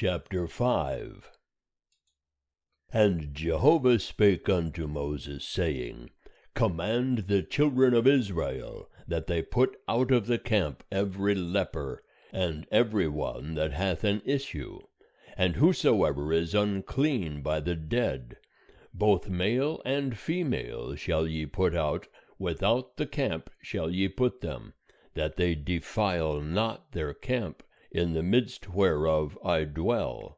Chapter 5. And Jehovah spake unto Moses, saying, Command the children of Israel that they put out of the camp every leper, and every one that hath an issue, and whosoever is unclean by the dead, both male and female shall ye put out, without the camp shall ye put them, that they defile not their camp, in the midst whereof I dwell.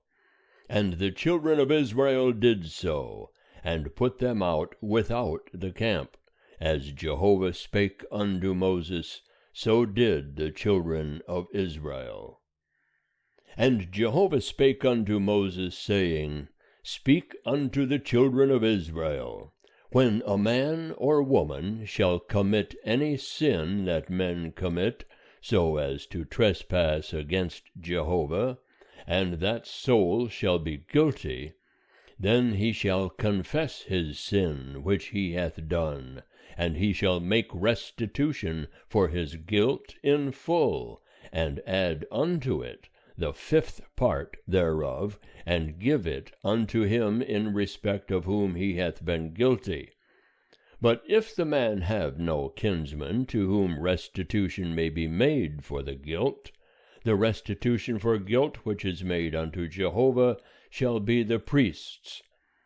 And the children of Israel did so, and put them out without the camp. As Jehovah spake unto Moses, so did the children of Israel. And Jehovah spake unto Moses, saying, Speak unto the children of Israel, when a man or woman shall commit any sin that men commit, so as to trespass against Jehovah, and that soul shall be guilty, then he shall confess his sin which he hath done, and he shall make restitution for his guilt in full, and add unto it the fifth part thereof, and give it unto him in respect of whom he hath been guilty. But if the man have no kinsman to whom restitution may be made for the guilt, the restitution for guilt which is made unto Jehovah shall be the priest's,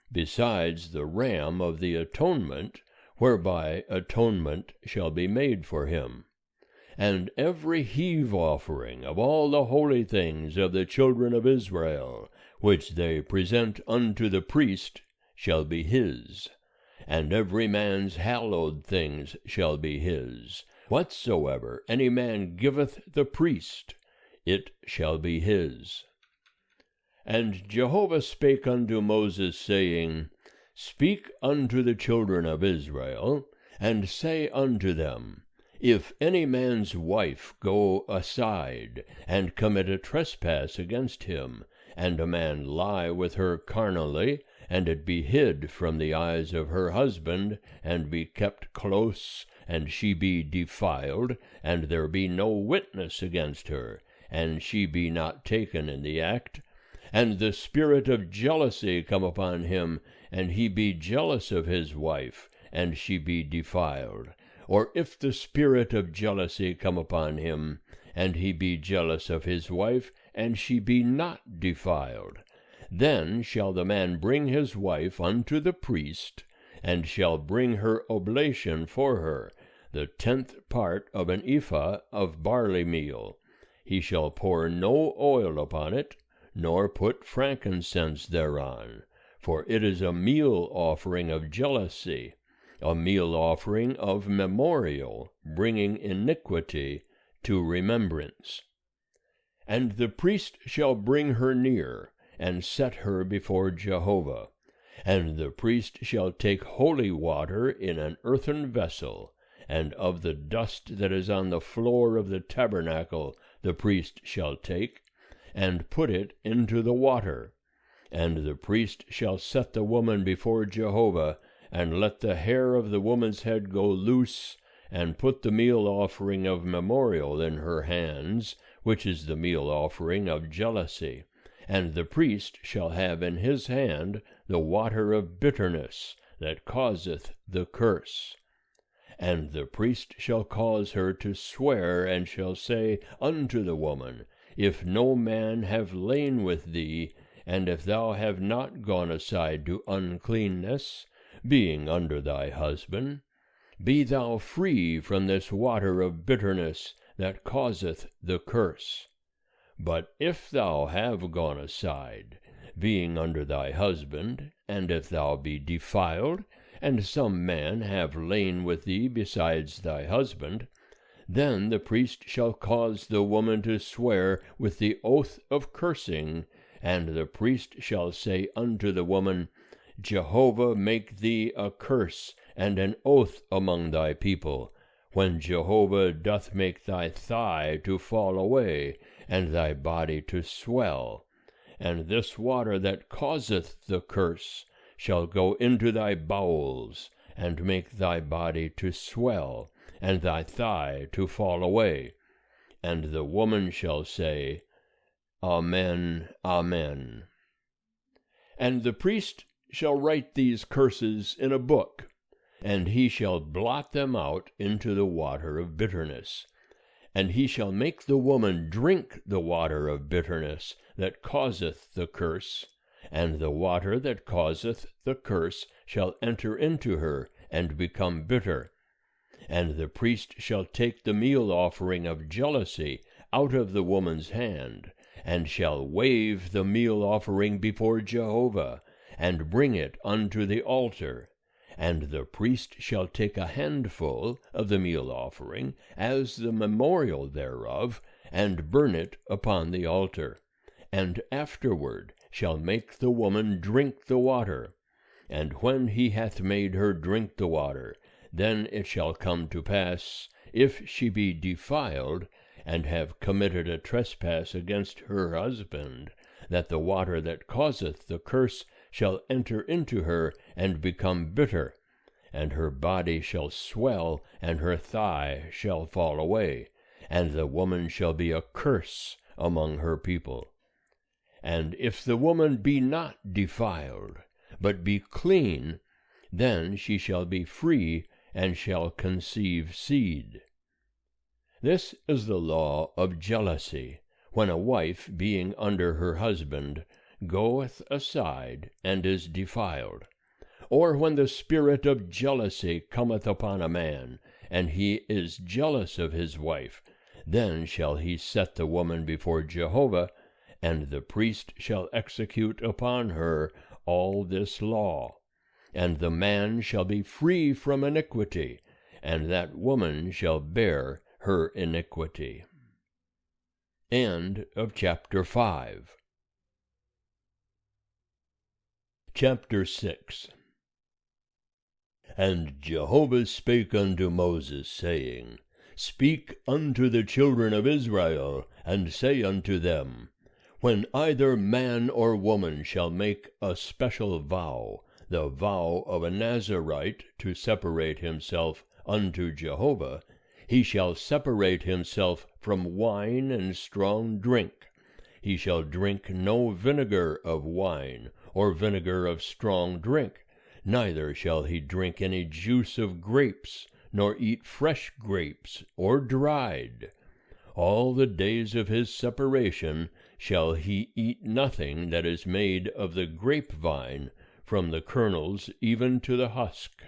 besides the ram of the atonement, whereby atonement shall be made for him. And every heave offering of all the holy things of the children of Israel, which they present unto the priest, shall be his. And every man's hallowed things shall be his. Whatsoever any man giveth the priest, it shall be his. And Jehovah spake unto Moses, saying, Speak unto the children of Israel, and say unto them, If any man's wife go aside, and commit a trespass against him, and a man lie with her carnally, and it be hid from the eyes of her husband, and be kept close, and she be defiled, and there be no witness against her, and she be not taken in the act, and the spirit of jealousy come upon him, and he be jealous of his wife, and she be defiled, or if the spirit of jealousy come upon him, and he be jealous of his wife, and she be not defiled, then shall the man bring his wife unto the priest, and shall bring her oblation for her, the 10th part of an ephah of barley meal. He shall pour no oil upon it, nor put frankincense thereon, for it is a meal offering of jealousy, a meal offering of memorial, bringing iniquity to remembrance. And the priest shall bring her near, and set her before Jehovah. And the priest shall take holy water in an earthen vessel, and of the dust that is on the floor of the tabernacle the priest shall take, and put it into the water. And the priest shall set the woman before Jehovah, and let the hair of the woman's head go loose, and put the meal offering of memorial in her hands, which is the meal offering of jealousy. And the priest shall have in his hand the water of bitterness, that causeth the curse. And the priest shall cause her to swear, and shall say unto the woman, If no man have lain with thee, and if thou have not gone aside to uncleanness, being under thy husband, be thou free from this water of bitterness that causeth the curse. But if thou have gone aside, being under thy husband, and if thou be defiled, and some man have lain with thee besides thy husband, then the priest shall cause the woman to swear with the oath of cursing, and the priest shall say unto the woman, Jehovah make thee a curse and an oath among thy people, when Jehovah doth make thy thigh to fall away, and thy body to swell. And this water that causeth the curse shall go into thy bowels, and make thy body to swell, and thy thigh to fall away. And the woman shall say, Amen, amen. And the priest shall write these curses in a book, and he shall blot them out into the water of bitterness. And he shall make the woman drink the water of bitterness that causeth the curse, and the water that causeth the curse shall enter into her, and become bitter. And the priest shall take the meal offering of jealousy out of the woman's hand, and shall wave the meal offering before Jehovah, and bring it unto the altar. And the priest shall take a handful of the meal offering as the memorial thereof, and burn it upon the altar, and afterward shall make the woman drink the water. And when he hath made her drink the water, then it shall come to pass, if she be defiled, and have committed a trespass against her husband, that the water that causeth the curse shall enter into her, and become bitter, and her body shall swell, and her thigh shall fall away, and the woman shall be a curse among her people. And if the woman be not defiled, but be clean, then she shall be free, and shall conceive seed. This is the law of jealousy, when a wife, being under her husband, goeth aside, and is defiled. Or when the spirit of jealousy cometh upon a man, and he is jealous of his wife, then shall he set the woman before Jehovah, and the priest shall execute upon her all this law. And the man shall be free from iniquity, and that woman shall bear her iniquity. End of chapter 5. Chapter 6. And Jehovah spake unto Moses, saying, Speak unto the children of Israel, and say unto them, When either man or woman shall make a special vow, the vow of a Nazarite to separate himself unto Jehovah, he shall separate himself from wine and strong drink. He shall drink no vinegar of wine, or vinegar of strong drink, neither shall he drink any juice of grapes, nor eat fresh grapes, or dried. All the days of his separation shall he eat nothing that is made of the grapevine, from the kernels even to the husk.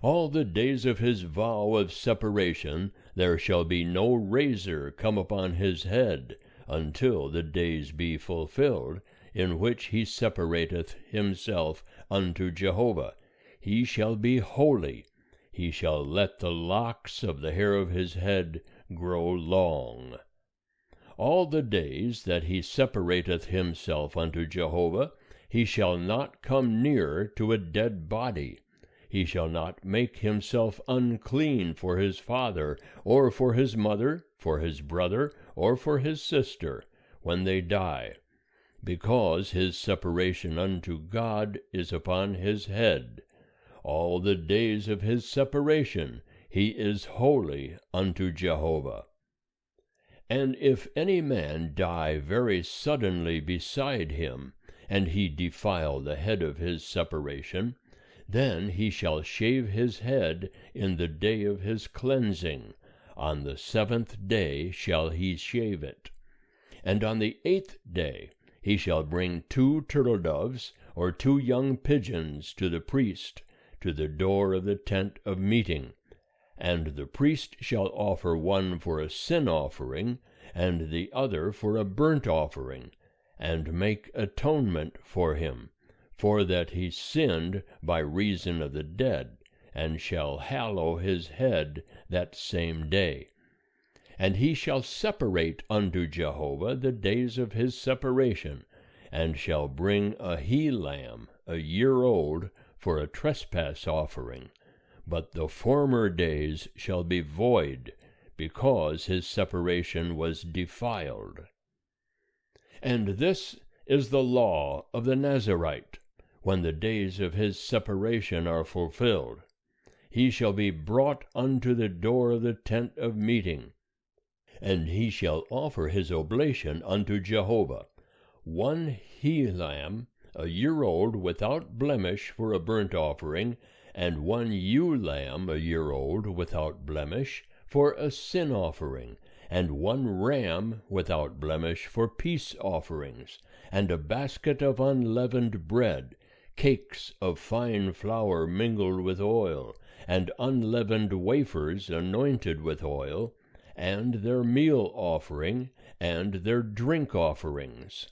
All the days of his vow of separation there shall be no razor come upon his head, until the days be fulfilled, in which he separateth himself unto Jehovah. He shall be holy. He shall let the locks of the hair of his head grow long. All the days that he separateth himself unto Jehovah, he shall not come near to a dead body. He shall not make himself unclean for his father, or for his mother, for his brother, or for his sister, when they die, because his separation unto God is upon his head. All the days of his separation he is holy unto Jehovah. And if any man die very suddenly beside him, and he defile the head of his separation, then he shall shave his head in the day of his cleansing. On the 7th day shall he shave it. And on the 8th day he shall bring 2 turtledoves, or 2 young pigeons, to the priest, to the door of the tent of meeting. And the priest shall offer one for a sin offering, and the other for a burnt offering, and make atonement for him, for that he sinned by reason of the dead, and shall hallow his head that same day. And he shall separate unto Jehovah the days of his separation, and shall bring a he-lamb, a year old, for a trespass offering. But the former days shall be void, because his separation was defiled. And this is the law of the Nazarite, when the days of his separation are fulfilled. He shall be brought unto the door of the tent of meeting. And he shall offer his oblation unto Jehovah, 1 he-lamb, a year old, without blemish, for a burnt offering, and 1 ewe-lamb, a year old, without blemish, for a sin offering, and 1 ram without blemish for peace offerings, and a basket of unleavened bread, cakes of fine flour mingled with oil, and unleavened wafers anointed with oil, and their meal offering, and their drink offerings.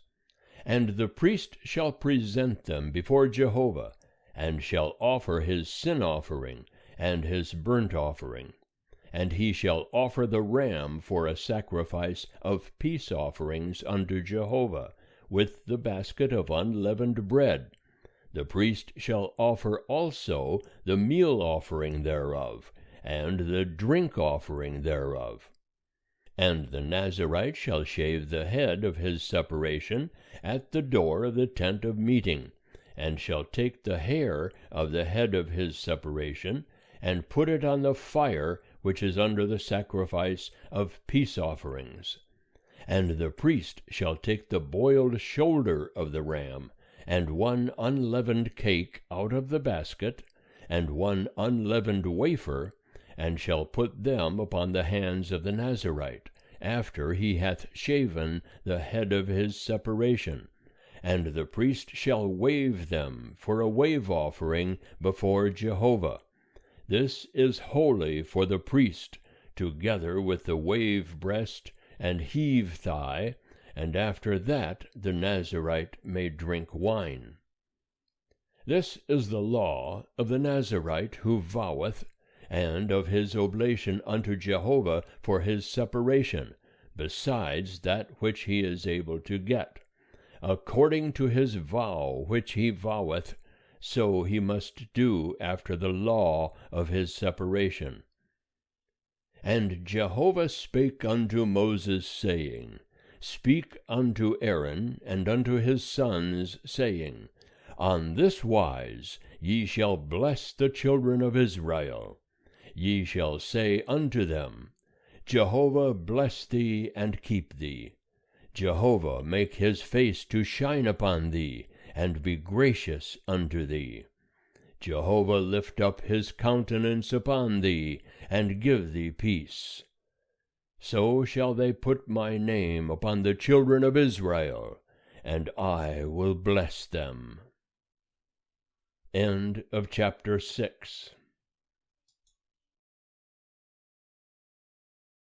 And the priest shall present them before Jehovah, and shall offer his sin offering, and his burnt offering. And he shall offer the ram for a sacrifice of peace offerings unto Jehovah, with the basket of unleavened bread. The priest shall offer also the meal offering thereof, and the drink offering thereof. And the Nazarite shall shave the head of his separation at the door of the tent of meeting, and shall take the hair of the head of his separation, and put it on the fire which is under the sacrifice of peace offerings. And the priest shall take the boiled shoulder of the ram, and 1 unleavened cake out of the basket, and 1 unleavened wafer, and shall put them upon the hands of the Nazarite, after he hath shaven the head of his separation. And the priest shall wave them for a wave offering before Jehovah. This is holy for the priest, together with the wave breast and heave thigh, and after that the Nazarite may drink wine. This is the law of the Nazarite who voweth, and of his oblation unto Jehovah for his separation, besides that which he is able to get. According to his vow which he voweth, so he must do after the law of his separation. And Jehovah spake unto Moses, saying, Speak unto Aaron and unto his sons, saying, On this wise ye shall bless the children of Israel. Ye shall say unto them, Jehovah bless thee and keep thee. Jehovah make his face to shine upon thee, and be gracious unto thee. Jehovah lift up his countenance upon thee, and give thee peace. So shall they put my name upon the children of Israel, and I will bless them. End of chapter 6.